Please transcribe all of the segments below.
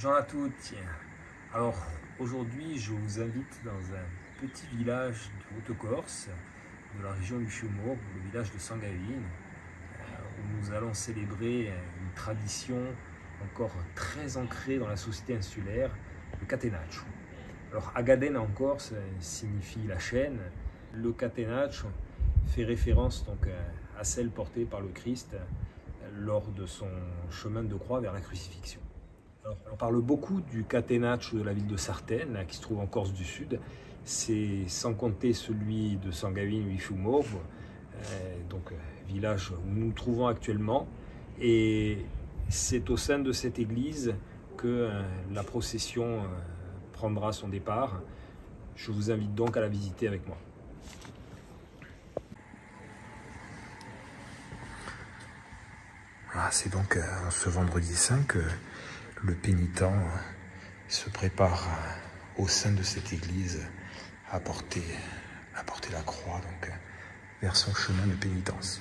Bonjour à toutes. Alors aujourd'hui je vous invite dans un petit village de Haute-Corse, de la région du Fiumorbo, le village de Sangavin, où nous allons célébrer une tradition encore très ancrée dans la société insulaire, le catenaccio. Alors Agaden en Corse signifie la chaîne. Le catenaccio fait référence donc à celle portée par le Christ lors de son chemin de croix vers la crucifixion. Alors, on parle beaucoup du catenaccio de la ville de Sartène, qui se trouve en Corse du Sud. C'est sans compter celui de Sangavin ou Fiumorbo, donc village où nous nous trouvons actuellement. Et c'est au sein de cette église que la procession prendra son départ. Je vous invite donc à la visiter avec moi. C'est donc ce vendredi saint que le pénitent se prépare au sein de cette église à porter la croix donc, vers son chemin de pénitence.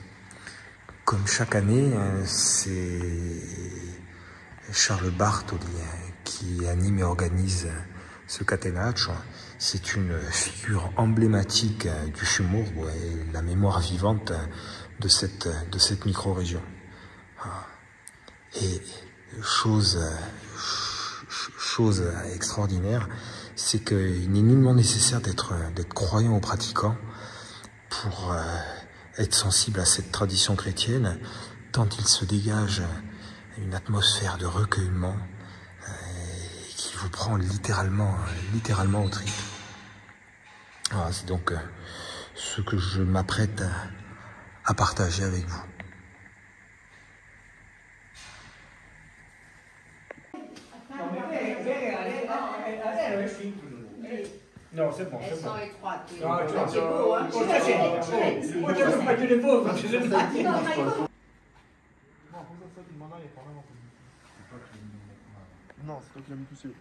Comme chaque année, c'est Charles Bartoli qui anime et organise ce catenaccio. C'est une figure emblématique du Fiumorbo et la mémoire vivante de cette micro-région. Et chose extraordinaire, c'est qu'il n'est nullement nécessaire d'être croyant ou pratiquant pour être sensible à cette tradition chrétienne, tant il se dégage une atmosphère de recueillement qui vous prend littéralement au tripes. Voilà, c'est donc ce que je m'apprête à partager avec vous. Non, c'est bon, c'est bon. Non, c'est beau, hein. Non, c'est toi qui l'as mis tout seul.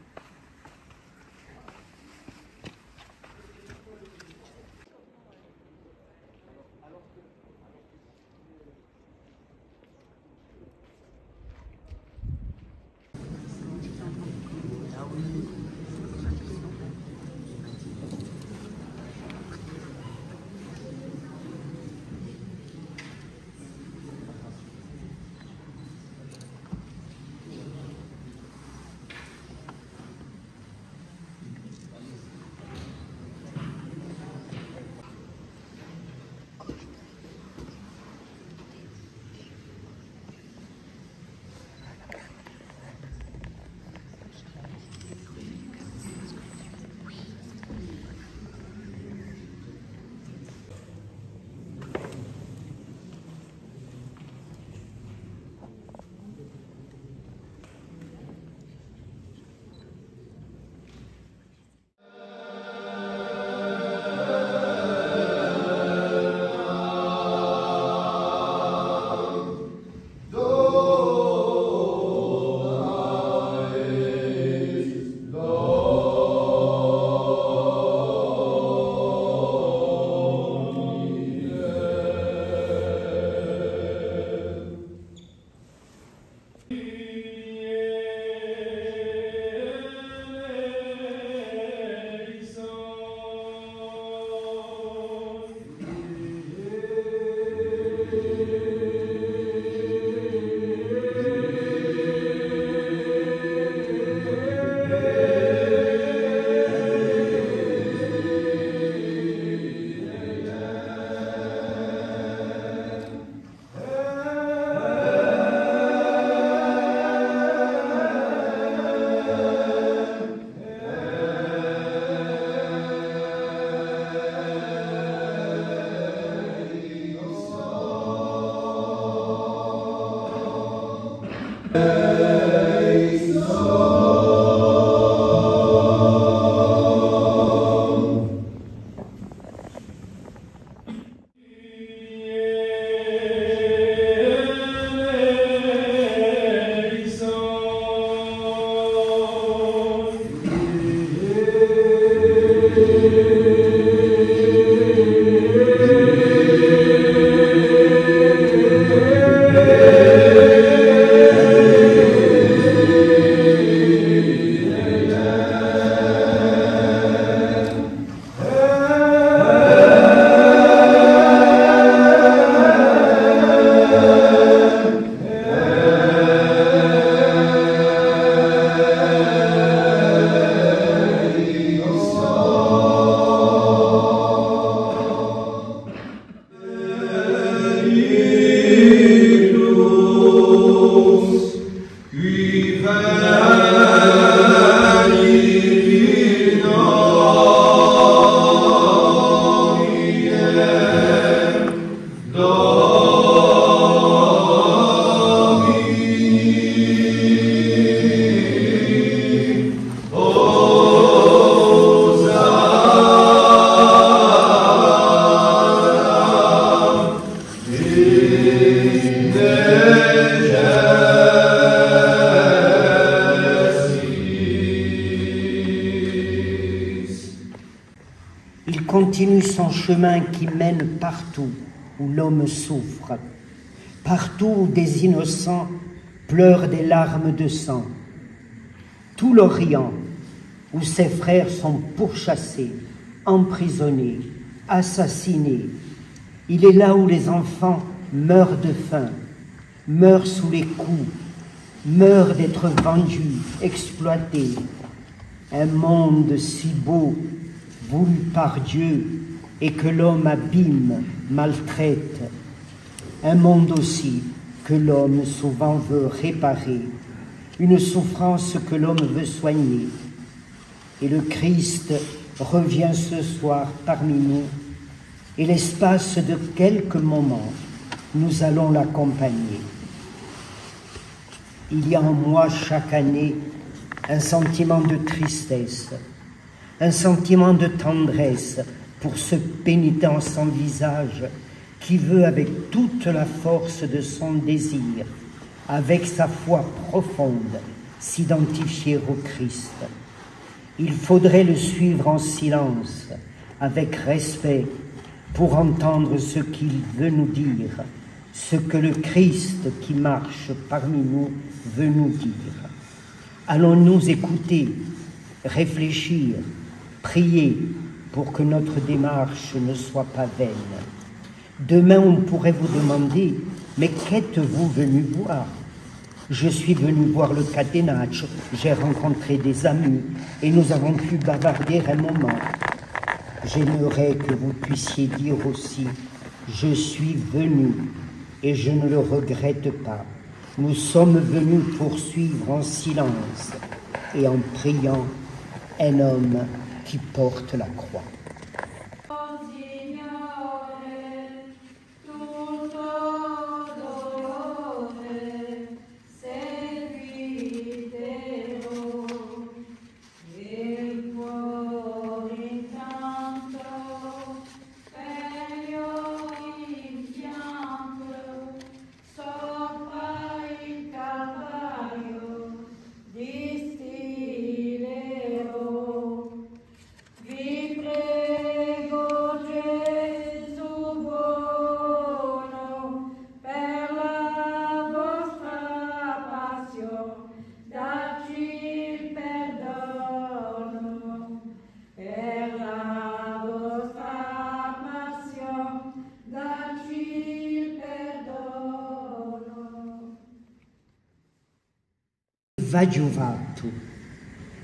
Continue son chemin qui mène partout où l'homme souffre, partout où des innocents pleurent des larmes de sang. Tout l'Orient, où ses frères sont pourchassés, emprisonnés, assassinés. Il est là où les enfants meurent de faim, meurent sous les coups, meurent d'être vendus, exploités. Un monde si beau, voulu par Dieu, et que l'homme abîme, maltraite. Un monde aussi que l'homme souvent veut réparer, une souffrance que l'homme veut soigner. Et le Christ revient ce soir parmi nous, et l'espace de quelques moments, nous allons l'accompagner. Il y a en moi chaque année un sentiment de tristesse, un sentiment de tendresse pour ce pénitent sans visage qui veut avec toute la force de son désir, avec sa foi profonde, s'identifier au Christ. Il faudrait le suivre en silence, avec respect, pour entendre ce qu'il veut nous dire, ce que le Christ qui marche parmi nous veut nous dire. Allons-nous écouter, réfléchir, prier pour que notre démarche ne soit pas vaine. Demain, on pourrait vous demander, mais qu'êtes-vous venu voir? Je suis venu voir le catenaccio, j'ai rencontré des amis et nous avons pu bavarder un moment. J'aimerais que vous puissiez dire aussi, je suis venu et je ne le regrette pas. Nous sommes venus poursuivre en silence et en priant un homme qui porte la croix.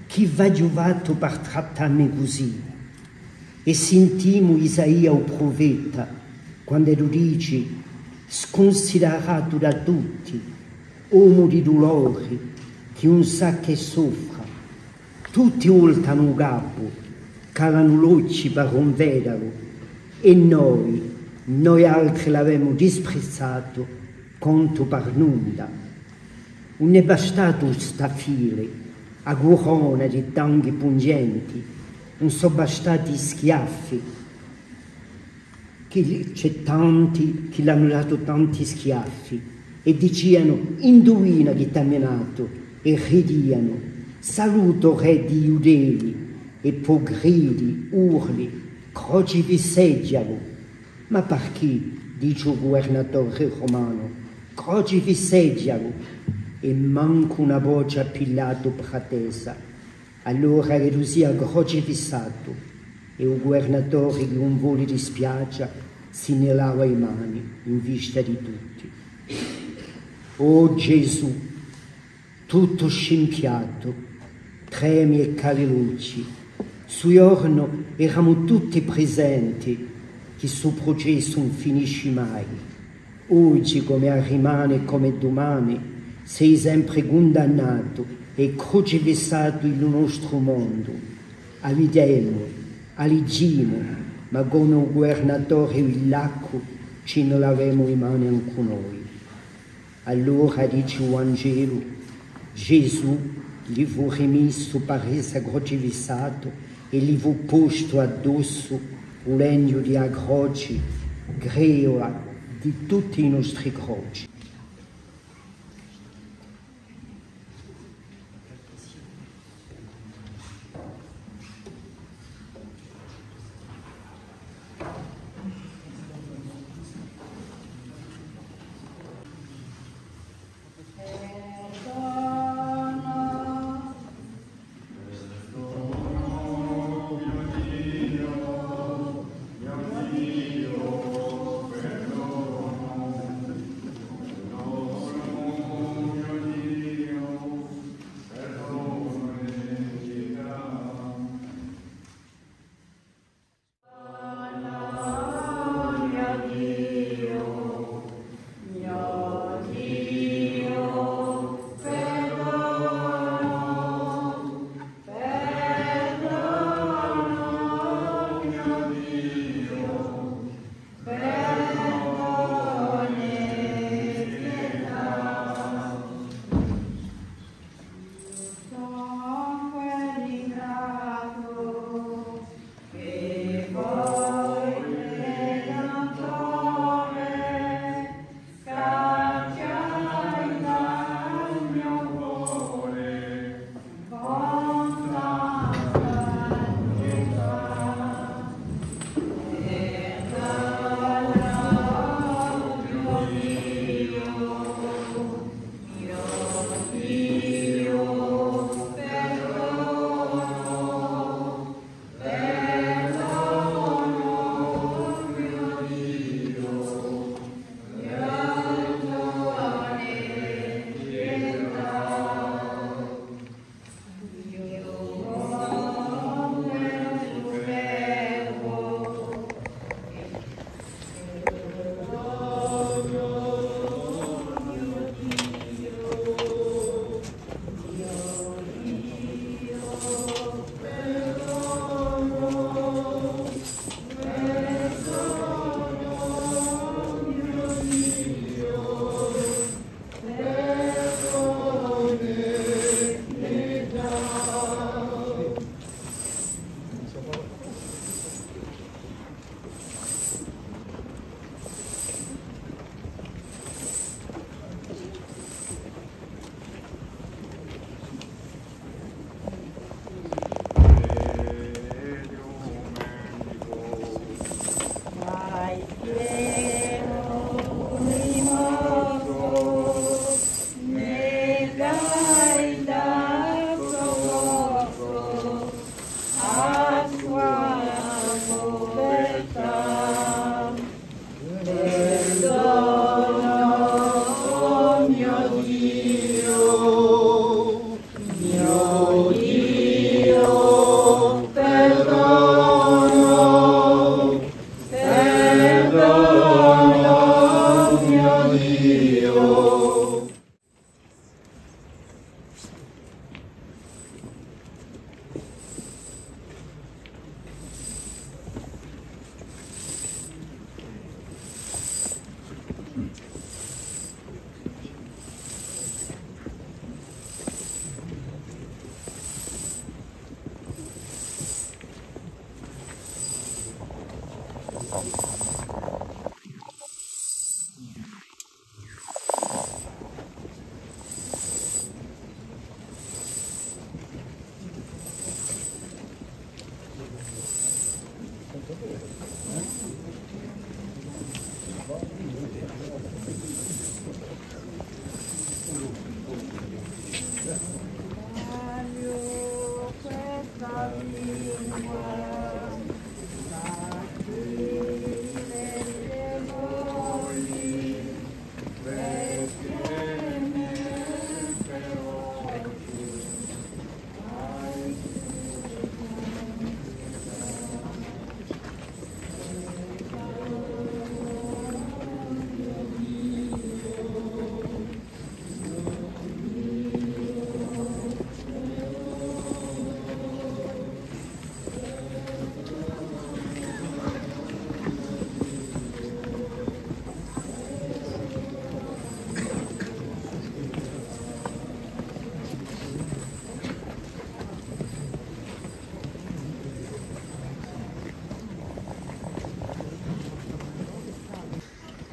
Chi va giuvato per trattarmi così? E sentimo Isaia o profeta quando lo dice, sconsiderato da tutti, uomo di dolore, che non sa che soffra. Tutti voltano il capo, calano l'occhi per non vederlo, e noi altri l'avevamo disprezzato, conto per nulla. Non è bastato staffile, a corona di tanghi pungenti, non sono bastati schiaffi. C'è tanti che l'hanno dato tanti schiaffi e dicevano, indovina chi t'ha menato, e ridivano, saluto re di Giudei, e poi gridi, urli, crocifisseggialo. Ma perché, dice il governatore romano, crocifisseggialo? E manco una voce a Pilato pratesa. Allora lo sia crocifissato e il governatore di un volo di spiaggia si ne lava le mani in vista di tutti. Oh Gesù, tutto scimpiato, tremi e cali luci, sul giorno eravamo tutti presenti che sul processo non finisce mai. Oggi come rimane come domani sei sempre condannato è crocifisso il nostro mondo. Avidiamo, aligimo, ma come un governatore villacco ci non l'avemo in mano anche noi. Allora dice l'Angelo, Gesù gli fu rimesso per essere crocifissato e gli fu posto addosso il legno di croce, greola di tutti i nostri croci.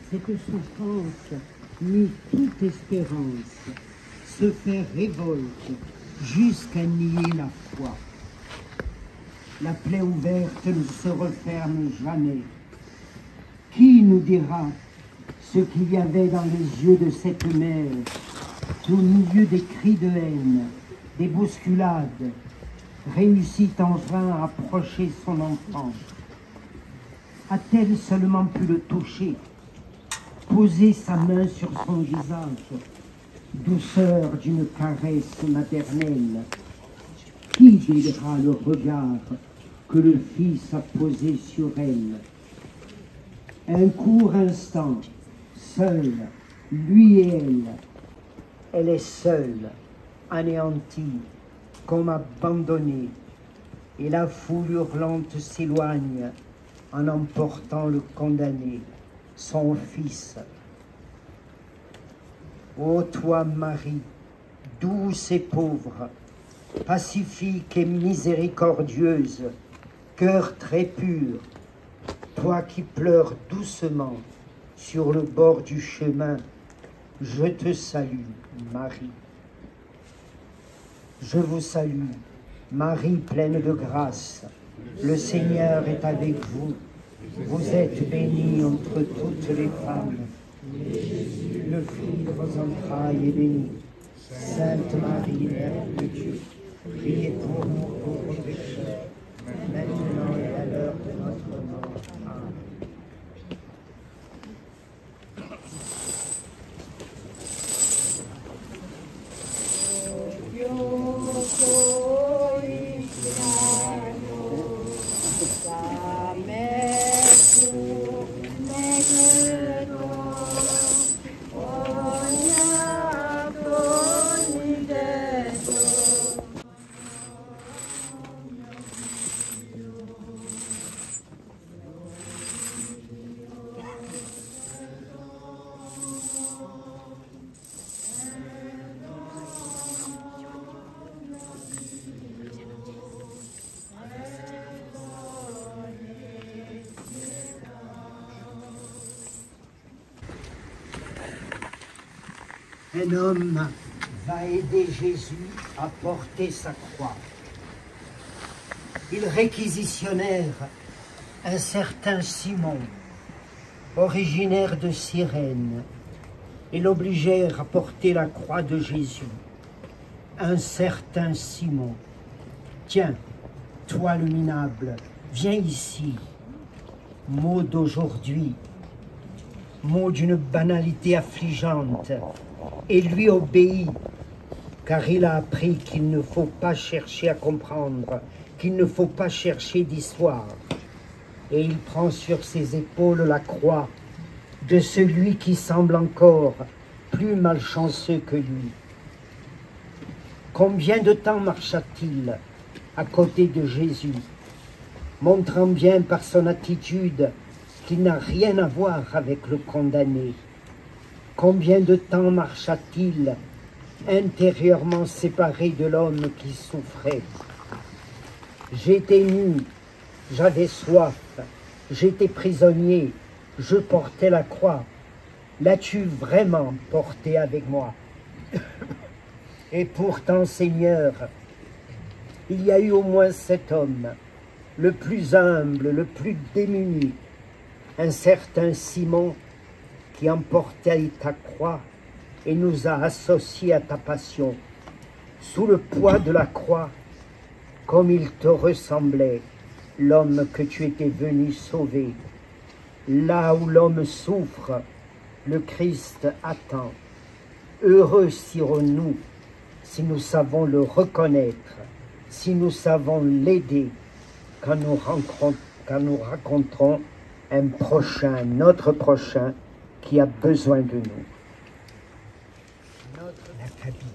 cette souffrance nie toute espérance, se fait révolte jusqu'à nier la foi. La plaie ouverte ne se referme jamais. Qui nous dira ce qu'il y avait dans les yeux de cette mère, au milieu des cris de haine, des bousculades, réussit en vain à approcher son enfant? A-t-elle seulement pu le toucher, poser sa main sur son visage, douceur d'une caresse maternelle? Qui déliera le regard que le Fils a posé sur elle? Un court instant, seul, lui et elle. Elle est seule, anéantie, comme abandonnée, et la foule hurlante s'éloigne en emportant le condamné, son fils. Ô toi, Marie, douce et pauvre, pacifique et miséricordieuse, cœur très pur, toi qui pleures doucement sur le bord du chemin, je te salue, Marie. Je vous salue, Marie pleine de grâce. Le Seigneur est avec vous. Vous êtes bénie entre toutes les femmes. Le fruit de vos entrailles est béni. Sainte Marie, Mère de Dieu, priez pour nous pauvres pécheurs, maintenant et à l'heure de notre mort. Amen. Un homme va aider Jésus à porter sa croix. Ils réquisitionnèrent un certain Simon, originaire de Cyrène, et l'obligèrent à porter la croix de Jésus. Un certain Simon, tiens, toi le minable, viens ici. Mot d'aujourd'hui, mot d'une banalité affligeante, et lui obéit, car il a appris qu'il ne faut pas chercher à comprendre, qu'il ne faut pas chercher d'histoire. Et il prend sur ses épaules la croix de celui qui semble encore plus malchanceux que lui. Combien de temps marcha-t-il à côté de Jésus, montrant bien par son attitude qu'il n'a rien à voir avec le condamné? Combien de temps marcha-t-il intérieurement séparé de l'homme qui souffrait? J'étais nu, j'avais soif, j'étais prisonnier, je portais la croix. L'as-tu vraiment porté avec moi? Et pourtant, Seigneur, il y a eu au moins cet homme, le plus humble, le plus démuni, un certain Simon, qui emportait ta croix et nous a associés à ta passion. Sous le poids de la croix, comme il te ressemblait, l'homme que tu étais venu sauver. Là où l'homme souffre, le Christ attend. Heureux serons-nous si nous savons le reconnaître, si nous savons l'aider, quand nous rencontrons un prochain, notre prochain, qui a besoin de nous. La cabine.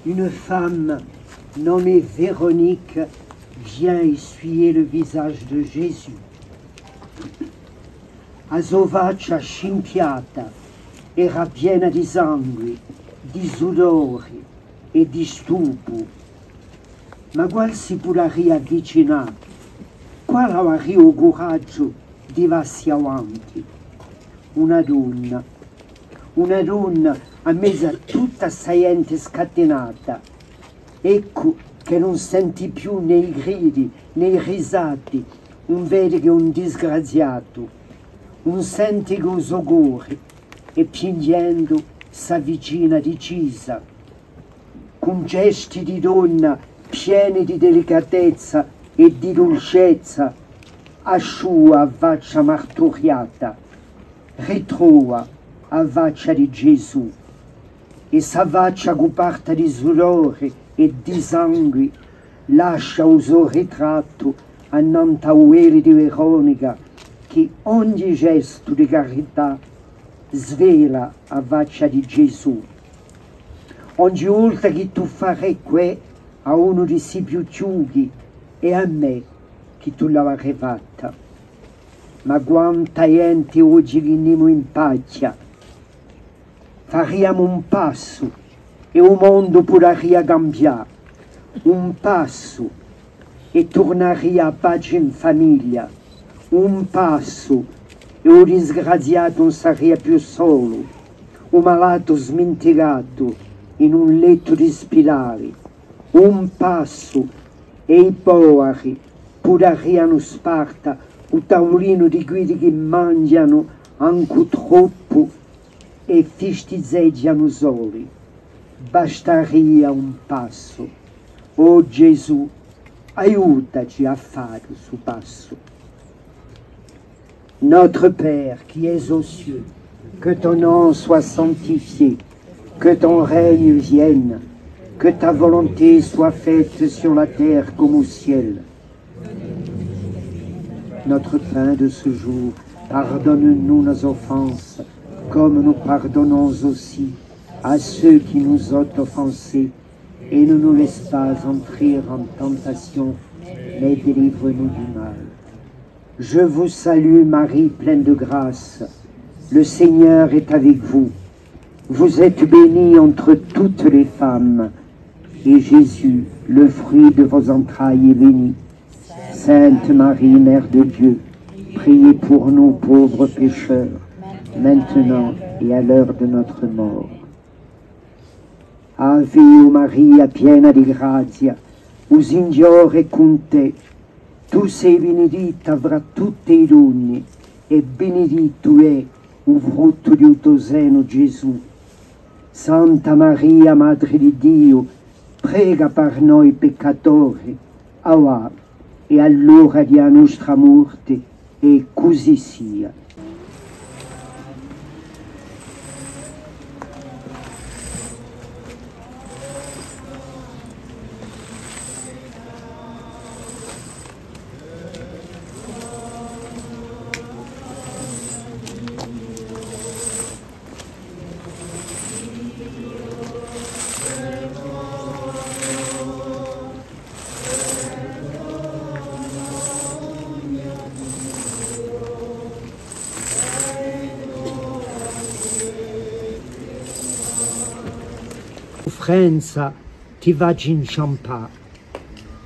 une femme nommée Véronique vient essuyer le visage de Gesù. La sua faccia scimpiata era piena di sangue, di sudore e di stupro. Ma qual si può riavvicinare? Qual aveva il coraggio di varsi avanti? Una donna a mezzo a tutta questa gente scatenata. Ecco che non senti più né i gridi né i risati, non vede che un disgraziato, non sente che un sogore e piangendo s'avvicina decisa, con gesti di donna pieni di delicatezza e di dolcezza, asciua a faccia martoriata, ritrova a faccia di Gesù e sa faccia coperta di sudore e di sangue lascia il suo ritratto annanto a quelli di Veronica che ogni gesto di carità svela a faccia di Gesù. Ogni volta che tu farai qui a uno di si più ciughi e a me che tu l'avrai fatta. Ma quanta gente oggi veniamo in paccia. Faremo un passo e il mondo potrebbe cambiare. Un passo e tornerebbe a pace in famiglia. Un passo e il disgraziato non sarebbe più solo. Un malato smenticato in un letto di spirale. Un passo e i poveri potrebbero sparta il tavolino di quelli che mangiano anche troppo e festeggiano soli. Basterebbe un passo. Oh Gesù, aiutaci a fare questo passo. Notre Père qui es aux cieux, que ton nom soit sanctifié, que ton règne vienne, que ta volonté soit faite sur la terre comme au ciel. Notre pain de ce jour, pardonne-nous nos offenses, comme nous pardonnons aussi à ceux qui nous ont offensés, et ne nous laisse pas entrer en tentation, mais délivre-nous du mal. Je vous salue Marie, pleine de grâce. Le Seigneur est avec vous. Vous êtes bénie entre toutes les femmes, et Jésus, le fruit de vos entrailles, est béni. Sainte Marie, Mère de Dieu, priez pour nous pauvres pécheurs, maintenant et à l'heure de notre mort. Ave Maria, piena di grazia, il Signore è con te. Tu sei benedetta fra tutte le donne, e benedetto è il frutto di tuo seno, Gesù. Santa Maria, Madre di Dio, prega per noi peccatori, ora e all'ora della nostra morte, e così sia. Sofferenza ti faccio inciampare,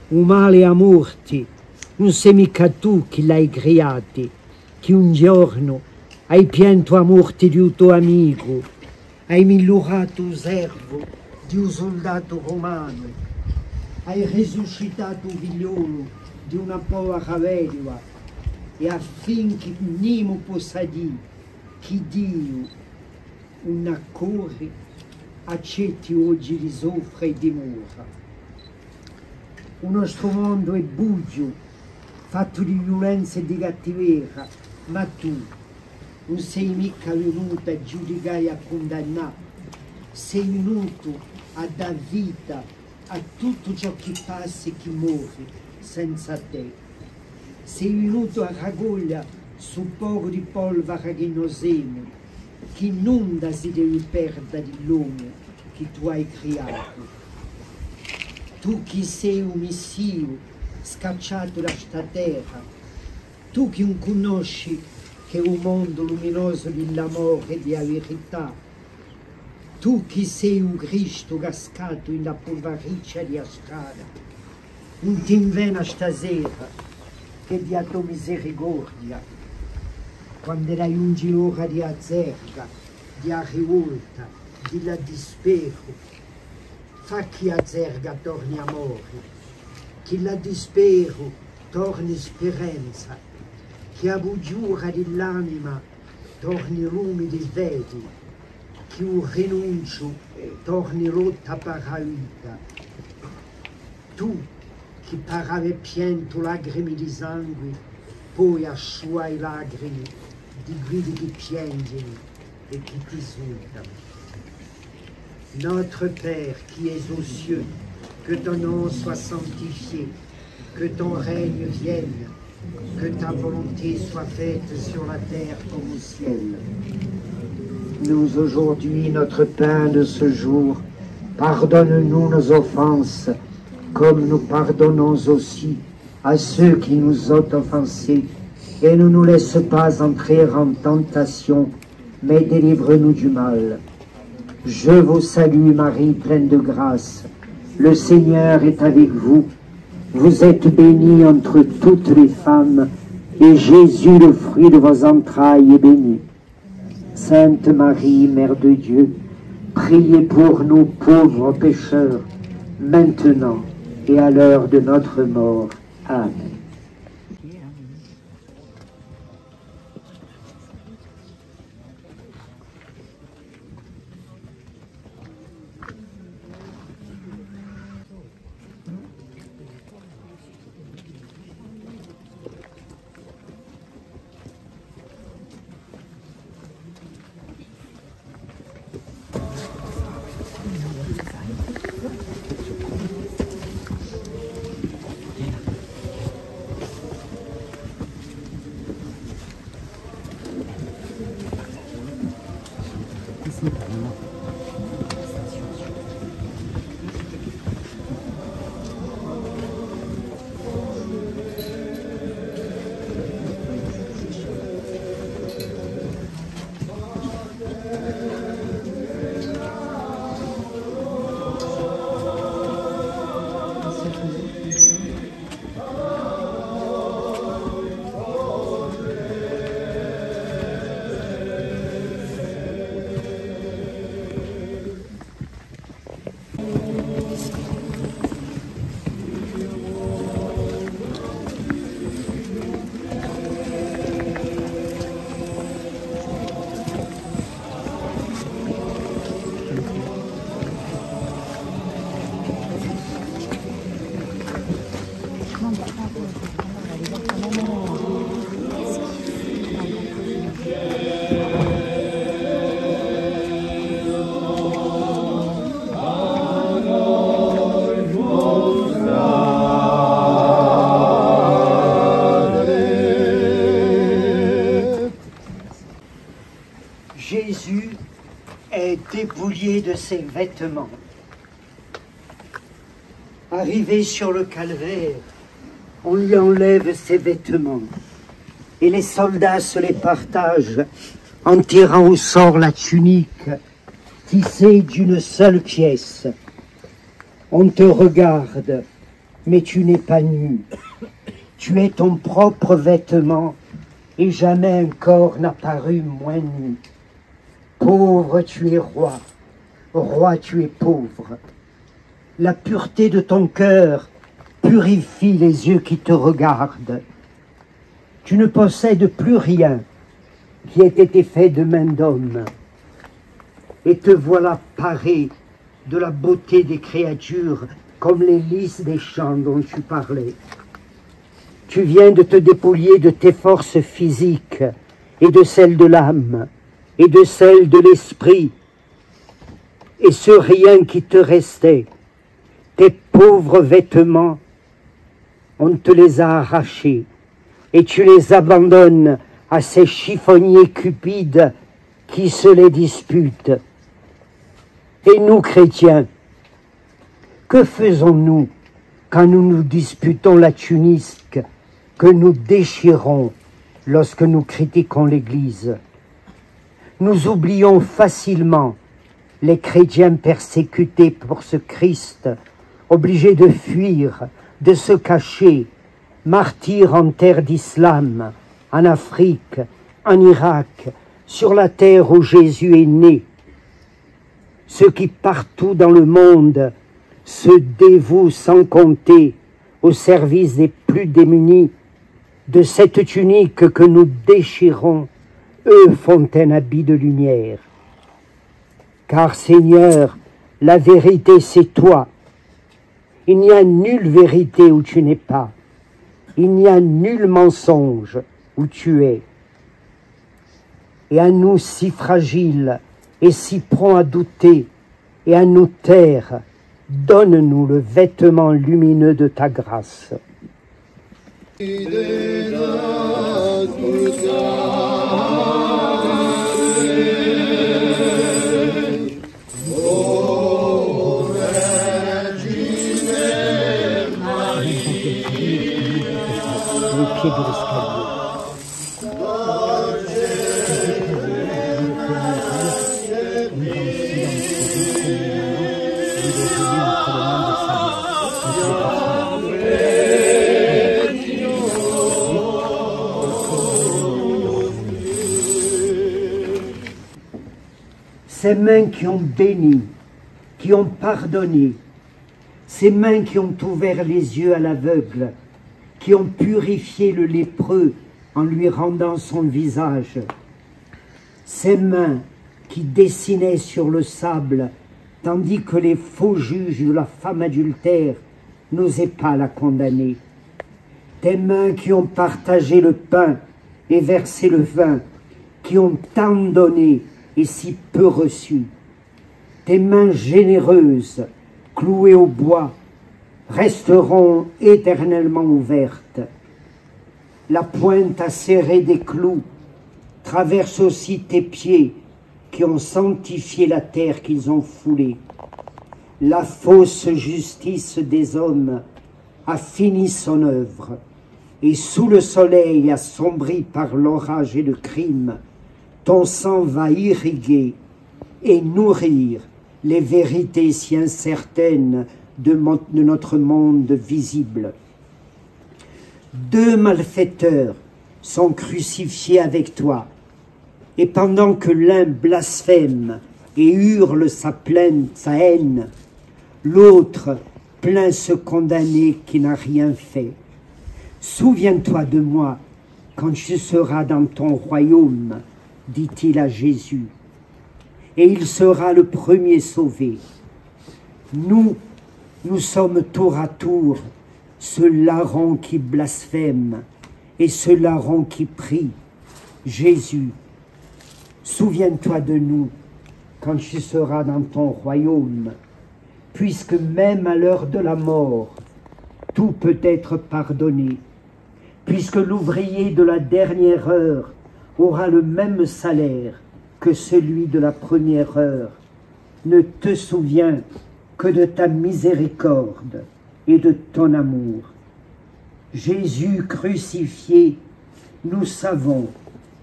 un male a morti, non sei mica tu che l'hai creato, che un giorno hai pianto a morte di un tuo amico, hai migliorato il servo di un soldato romano, hai risuscitato il figliolo di una povera vedova, e affinché nessuno possa dire che Dio non accorre, accetti oggi di soffrire e di morire. Il nostro mondo è buio, fatto di violenza e di cattiveria, ma tu non sei mica venuto a giudicare e a condannare, sei venuto a dar vita a tutto ciò che passa e che muore senza te. Sei venuto a raccogliere sul poco di polvere che noi siamo, che nulla si deve perdere dell'uomo che tu hai creato. tu che sei un missio scacciato da sta terra, tu che non conosci che è un mondo luminoso dell'amore e della verità, tu che sei un Cristo cascato nella polvariccia della strada, non ti invena stasera che dia tua misericordia, quando era giungi l'ora di azzerga, di rivolta, di la dispero, fa che azzerga torni amore, che la dispero torni speranza, che a bugiura dell'anima torni lume di vedi, che un rinuncio torni lotta per la vita. Tu che paravi pianto lacrime di sangue, poi asciuai lacrime di guidi che piangono e che ti esultano. Notre Père qui es aux cieux, que ton nom soit sanctifié, que ton règne vienne, que ta volonté soit faite sur la terre comme au ciel. Nous aujourd'hui, notre pain de ce jour, pardonne-nous nos offenses, comme nous pardonnons aussi à ceux qui nous ont offensés, et ne nous laisse pas entrer en tentation, mais délivre-nous du mal. Je vous salue Marie, pleine de grâce. Le Seigneur est avec vous. Vous êtes bénie entre toutes les femmes, et Jésus, le fruit de vos entrailles, est béni. Sainte Marie, Mère de Dieu, priez pour nous pauvres pécheurs, maintenant et à l'heure de notre mort. Amen. Jésus est dépouillé de ses vêtements. Arrivé sur le calvaire, on lui enlève ses vêtements et les soldats se les partagent en tirant au sort la tunique tissée d'une seule pièce. On te regarde, mais tu n'es pas nu. Tu es ton propre vêtement et jamais un corps n'a paru moins nu. Pauvre tu es roi, roi tu es pauvre. La pureté de ton cœur purifie les yeux qui te regardent. Tu ne possèdes plus rien qui ait été fait de main d'homme. Et te voilà paré de la beauté des créatures comme les lys des champs dont tu parlais. Tu viens de te dépouiller de tes forces physiques et de celles de l'âme et de celles de l'esprit. Et ce rien qui te restait, tes pauvres vêtements, on te les a arrachés et tu les abandonnes à ces chiffonniers cupides qui se les disputent. Et nous, chrétiens, que faisons-nous quand nous nous disputons la tunique que nous déchirons lorsque nous critiquons l'Église. Nous oublions facilement les chrétiens persécutés pour ce Christ, obligés de fuir, de se cacher, martyrs en terre d'islam, en Afrique, en Irak, sur la terre où Jésus est né. Ceux qui partout dans le monde se dévouent sans compter au service des plus démunis. De cette tunique que nous déchirons, eux font un habit de lumière. Car Seigneur, la vérité c'est toi. Il n'y a nulle vérité où tu n'es pas. Il n'y a nul mensonge où tu es. Et à nous si fragiles et si prompts à douter et à nous taire, donne-nous le vêtement lumineux de ta grâce. Le pied de l'escalier. Ces mains qui ont béni, qui ont pardonné, ces mains qui ont ouvert les yeux à l'aveugle, qui ont purifié le lépreux en lui rendant son visage, ces mains qui dessinaient sur le sable, tandis que les faux juges de la femme adultère n'osaient pas la condamner, tes mains qui ont partagé le pain et versé le vin, qui ont tant donné et si peu reçu, tes mains généreuses, clouées au bois, resteront éternellement ouvertes. La pointe acérée des clous traverse aussi tes pieds qui ont sanctifié la terre qu'ils ont foulée. La fausse justice des hommes a fini son œuvre, et sous le soleil assombri par l'orage et le crime, ton sang va irriguer et nourrir les vérités si incertaines de notre monde visible. 2 malfaiteurs sont crucifiés avec toi, et pendant que l'un blasphème et hurle sa plainte, sa haine, l'autre plaint ce condamné qui n'a rien fait. Souviens-toi de moi quand tu seras dans ton royaume, dit-il à Jésus, et il sera le premier sauvé. Nous sommes tour à tour ce larron qui blasphème et ce larron qui prie. Jésus, souviens-toi de nous quand tu seras dans ton royaume, puisque même à l'heure de la mort, tout peut être pardonné, puisque l'ouvrier de la dernière heure aura le même salaire que celui de la première heure. Ne te souviens que de ta miséricorde et de ton amour. Jésus crucifié, nous savons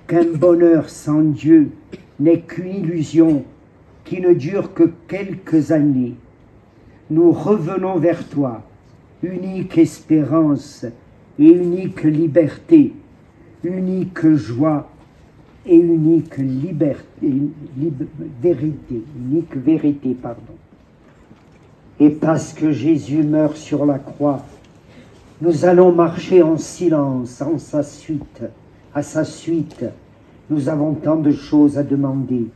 qu'un bonheur sans Dieu n'est qu'une illusion qui ne dure que quelques années. Nous revenons vers toi, unique espérance et unique liberté, unique joie et unique vérité, pardon. Et parce que Jésus meurt sur la croix, nous allons marcher en silence à sa suite. Nous avons tant de choses à demander.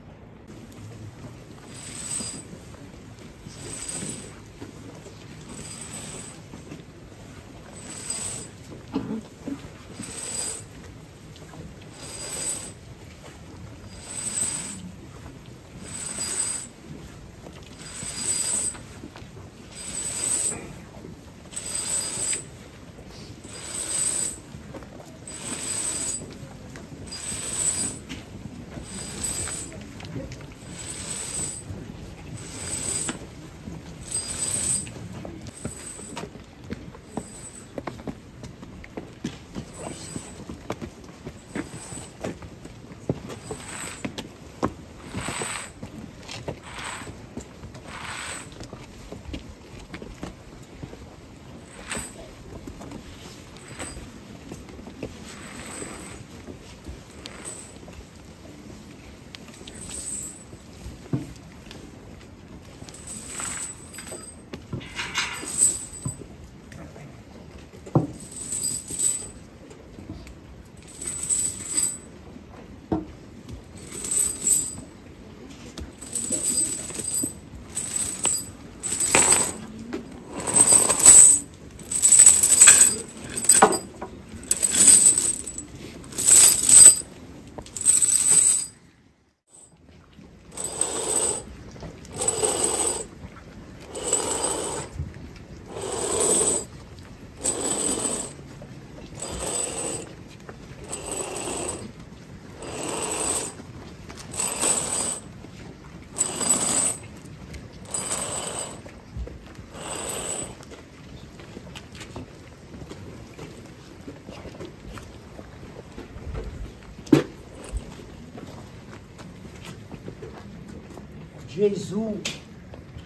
Gesù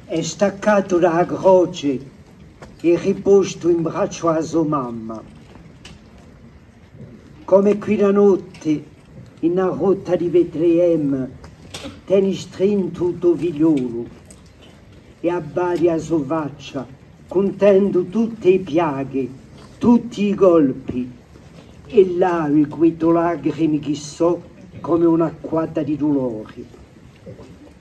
è staccato dalla croce e riposto in braccio a sua mamma. Come qui la notte, in una rotta di Betlemme, tieni stretto il tuo figliolo e abbadi a sua faccia, contendo tutte le piaghe, tutti i colpi, e lavi quei tuoi lacrime che so come un'acquata di dolore.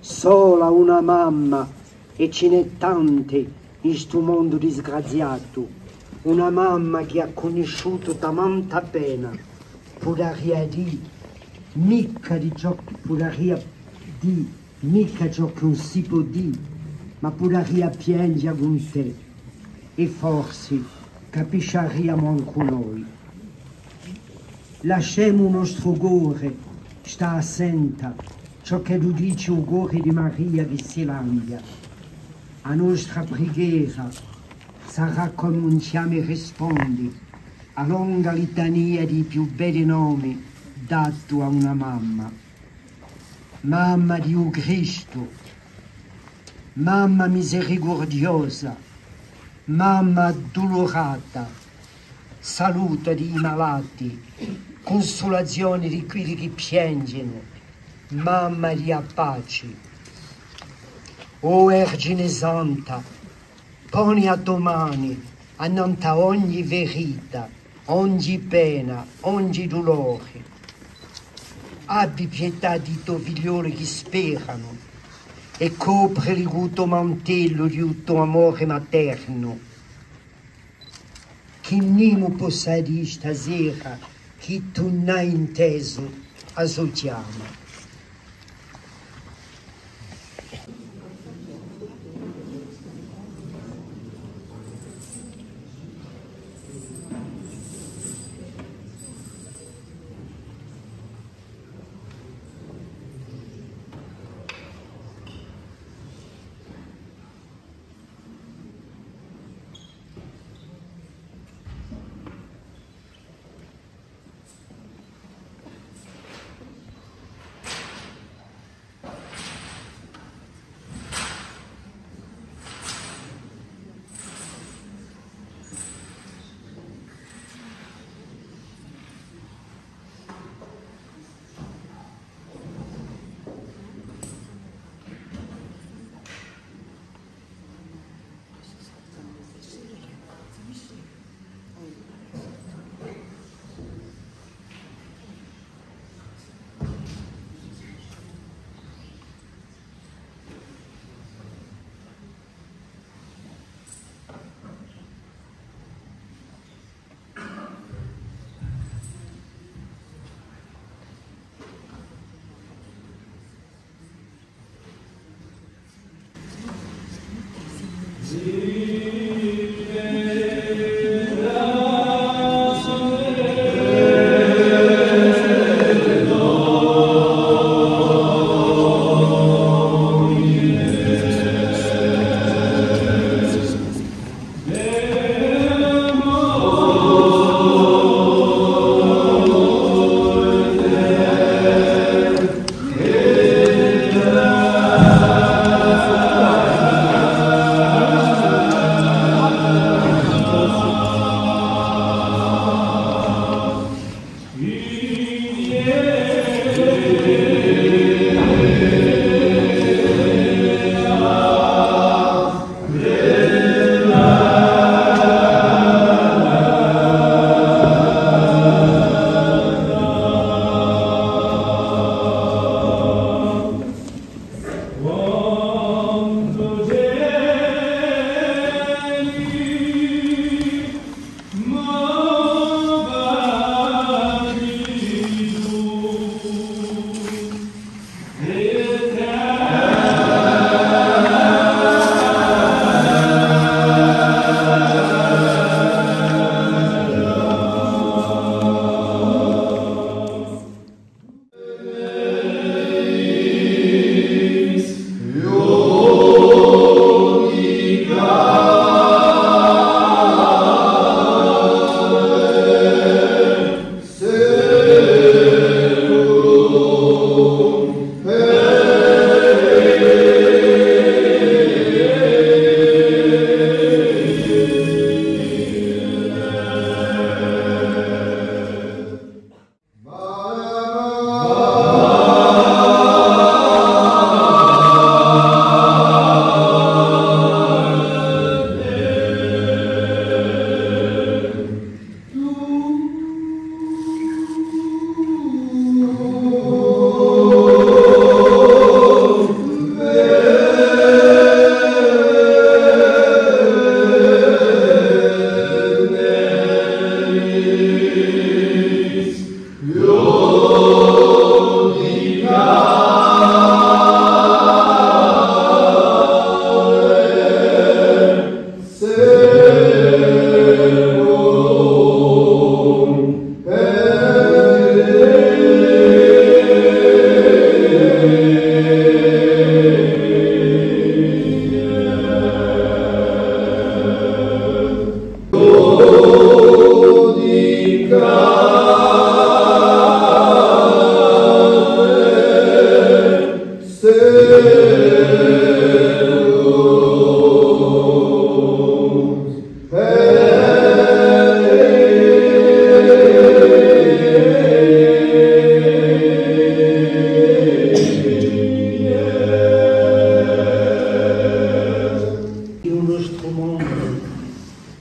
Sola una mamma, e ce n'è tante in sto mondo disgraziato, una mamma che ha conosciuto tanta pena, podaria di, mica di ciò che podaria di, mica ciò che non si può dire, ma podaria piangere con te, e forse capisciamo anche noi. Lasciamo il nostro cuore, sta assenta, ciò che lo dice il cuore di Maria che si landia. A nostra preghiera sarà come un chiame rispondi, a lunga litania di più belli nomi dato a una mamma. Mamma di Cristo, mamma misericordiosa, mamma addolorata, saluta di malati, consolazione di quelli che piangono, mamma di pace. O Vergine Santa, poni a domani annanti a ogni verità, ogni pena, ogni dolore. Abbi pietà di tuoi figlioli che sperano e copri il tuo mantello di tuo amore materno. Che nimo possa dire stasera che tu non hai inteso a suo chiamo.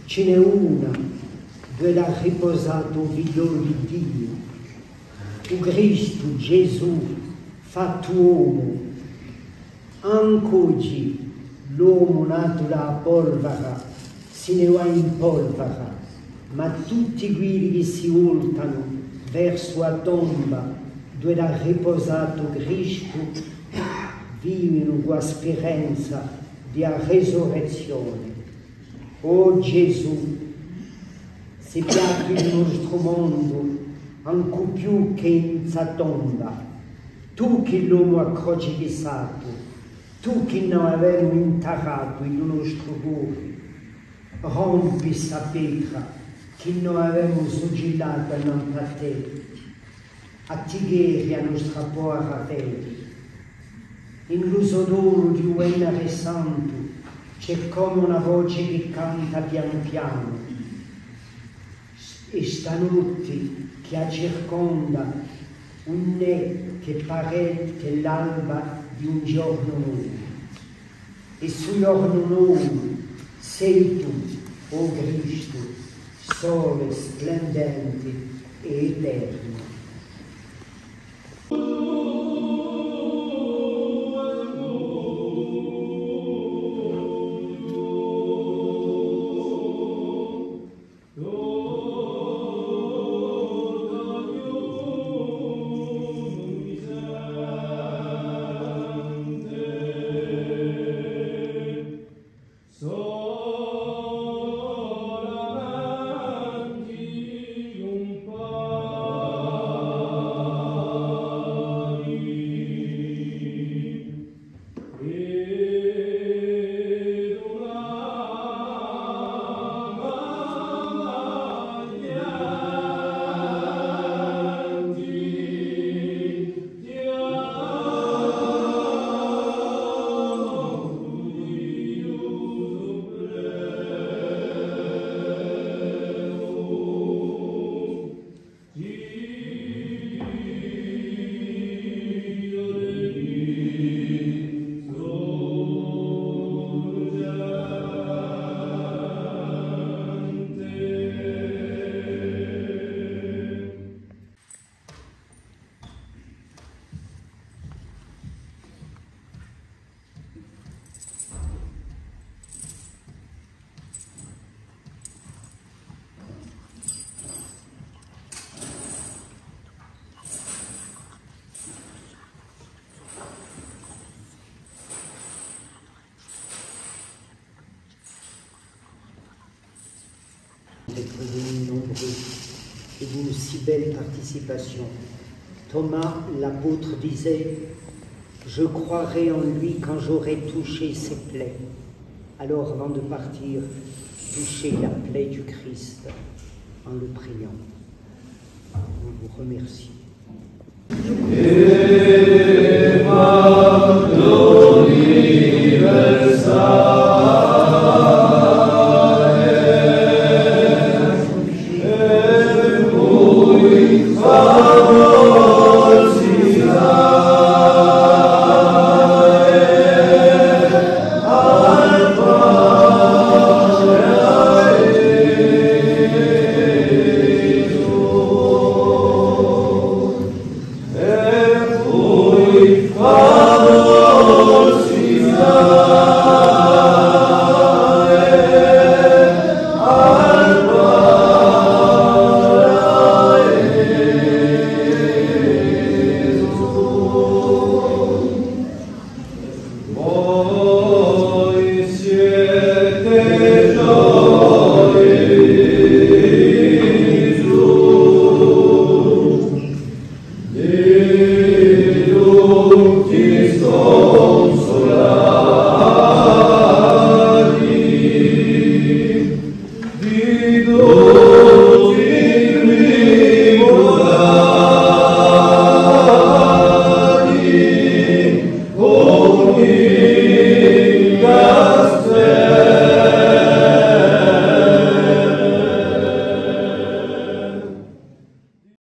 Ce n'è una dove ha riposato il figlio di Dio, il Cristo Gesù fatto uomo. Anche oggi l'uomo nato da polvere se ne va in polvere, ma tutti quelli che si voltano verso la tomba dove ha riposato Cristo vivono con la speranza della resurrezione. Oh Gesù, sei piaciuto il nostro mondo, anche più che in questa tomba. Tu che l'uomo ha crocifissato, tu che non avevi interrato il nostro cuore, rompi questa pietra che non avevamo suggellato davanti a te, attighieri a nostra povera fede. In l'usodoro di Venere Santo c'è come una voce che canta piano piano, e stanotte che circonda un ne che pare che l'alba di un giorno nuovo. E sul giorno nuovo sei tu, o Cristo, sole splendente e eterno. D'être venus nombreux et d'une si belle participation. Thomas, l'apôtre, disait « Je croirai en lui quand j'aurai touché ses plaies. » Alors, avant de partir, touchez la plaie du Christ en le priant. On vous remercie.